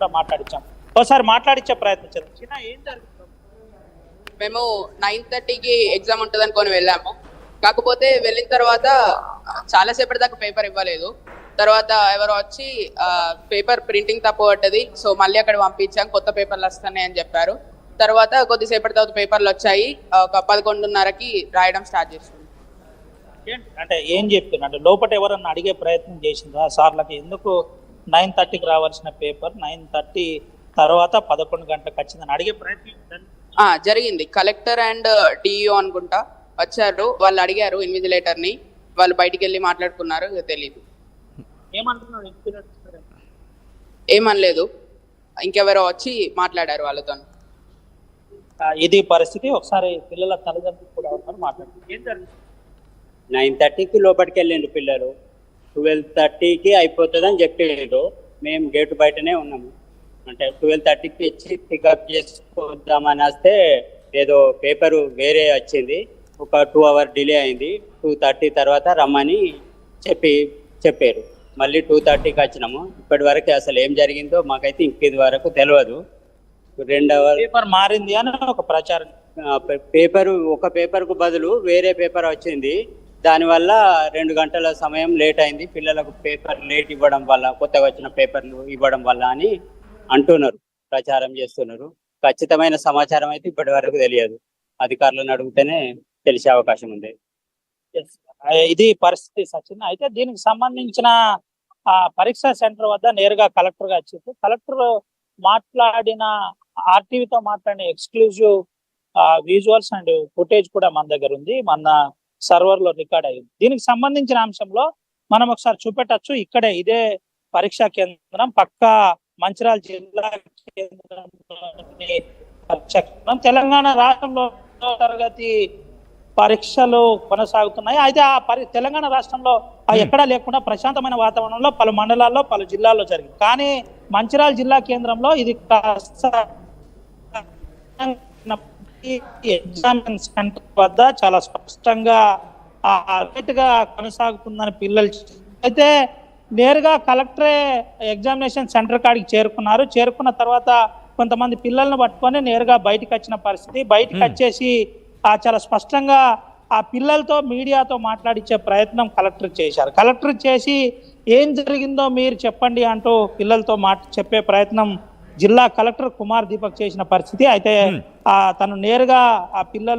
కూడా మాట్లాడించాం. ఒకసారి మాట్లాడించే ప్రయత్నం చేద్దాం. చిన్న ఏం జరుగుతుంది? మేము 9:30కి ఎగ్జామ్ ఉంటుంది అనుకొని వెళ్ళాము. కాకపోతే వెళ్ళిన తర్వాత చాలాసేపటి దాకా పేపర్ ఇవ్వలేదు. తర్వాత ఎవరో వచ్చి పేపర్ ప్రింటింగ్ తప్పు పడ్డది, సో మళ్ళీ అక్కడ పంపించాం, కొత్త పేపర్లు వస్తున్నాయి అని చెప్పారు. తర్వాత కొద్దిసేపటి తర్వాత పేపర్లు వచ్చాయి. ఒక 11:30కి రాయడం స్టార్ట్ చేస్తుంది. అంటే ఏం చెప్తున్నా అంటే లోపల ఎవరన్నా అడిగే ప్రయత్నం చేసిందా సార్లకి? ఎందుకు 9:30కి రావాల్సిన పేపర్ 9:30 తర్వాత 11 గంటలకు వచ్చిందని అడిగే ప్రయత్నం జరిగింది. కలెక్టర్ అండ్ డిఈఓ అనుకుంటా వచ్చారు. వాళ్ళు అడిగారు ఇన్విజిలేటర్ని, వాళ్ళు బయటికి వెళ్ళి మాట్లాడుకున్నారు. తెలీదు ఏమనలేదు. ఇంకెవరో వచ్చి మాట్లాడారు వాళ్ళతో. ఇది పరిస్థితి. ఒకసారి పిల్లల తల్లిదండ్రులు కూడా ఉన్నారు, మాట్లాడుతున్నారు. ఏం జరిగింది? 9:30కి లోపలికి వెళ్ళిండు పిల్లలు, 12:30కి అయిపోతుందని చెప్పారు. మేము గేటు బయటనే ఉన్నాము. అంటే 12:30కి ఇచ్చి పికప్ చేసుకుందామని వస్తే ఏదో పేపరు వేరే వచ్చింది. ఒక 2 అవర్ డిలే అయింది. 2:30 తర్వాత రమ్మని చెప్పారు. మళ్ళీ 2:30కి వచ్చినాము. ఇప్పటి వరకు అసలు ఏం జరిగిందో మాకైతే ఇంకేది వరకు తెలియదు. 2 అవర్ పేపర్ మారింది అని ఒక ప్రచారం. ఒక పేపర్కు బదులు వేరే పేపర్ వచ్చింది. దానివల్ల 2 గంటల సమయం లేట్ అయింది. పిల్లలకు పేపర్ లేట్ ఇవ్వడం వల్ల, కొత్తగా వచ్చిన పేపర్లు ఇవ్వడం వల్ల అని అంటున్నారు, ప్రచారం చేస్తున్నారు. ఖచ్చితమైన సమాచారం అయితే ఇప్పటి వరకు తెలియదు. అధికారులను అడిగితేనే తెలిసే అవకాశం ఉంది. ఇది పరిస్థితి సచిన్. అయితే దీనికి సంబంధించిన పరీక్షా సెంటర్ వద్ద నేరుగా కలెక్టర్ గా వచ్చింది. కలెక్టర్ మాట్లాడిన ఆర్టీవీతో మాట్లాడిన ఎక్స్క్లూజివ్ విజువల్స్ అండ్ ఫుటేజ్ కూడా మన దగ్గర ఉంది, మన సర్వర్ లో రికార్డ్ అయ్యింది. దీనికి సంబంధించిన అంశంలో మనం ఒకసారి చూపెట్టచ్చు. ఇక్కడే ఇదే పరీక్షా కేంద్రం, పక్క మంచిర్యాల జిల్లా కేంద్రం, పరీక్షా కేంద్రం. తెలంగాణ రాష్ట్రంలో తరగతి పరీక్షలు కొనసాగుతున్నాయి. అయితే తెలంగాణ రాష్ట్రంలో ఎక్కడా లేకుండా ప్రశాంతమైన వాతావరణంలో పలు మండలాల్లో, పలు జిల్లాల్లో జరిగింది. కానీ మంచిర్యాల జిల్లా కేంద్రంలో ఇది ఎగ్జామిన్ సెంటర్ వద్ద చాలా స్పష్టంగా లేట్ గా కొనసాగుతుందని పిల్లలు. అయితే నేరుగా కలెక్టరే ఎగ్జామినేషన్ సెంటర్ కాడికి చేరుకున్నారు. చేరుకున్న తర్వాత కొంతమంది పిల్లలను పట్టుకొని నేరుగా బయటకు వచ్చిన పరిస్థితి. బయటకు వచ్చేసి చాలా స్పష్టంగా ఆ పిల్లలతో, మీడియాతో మాట్లాడించే ప్రయత్నం కలెక్టర్ చేశారు. కలెక్టర్ చేసి ఏం జరిగిందో మీరు చెప్పండి అంటూ పిల్లలతో చెప్పే ప్రయత్నం జిల్లా కలెక్టర్ కుమార్ దీపక్ చేసిన పరిస్థితి. అయితే తను నేరుగా ఆ పిల్లలు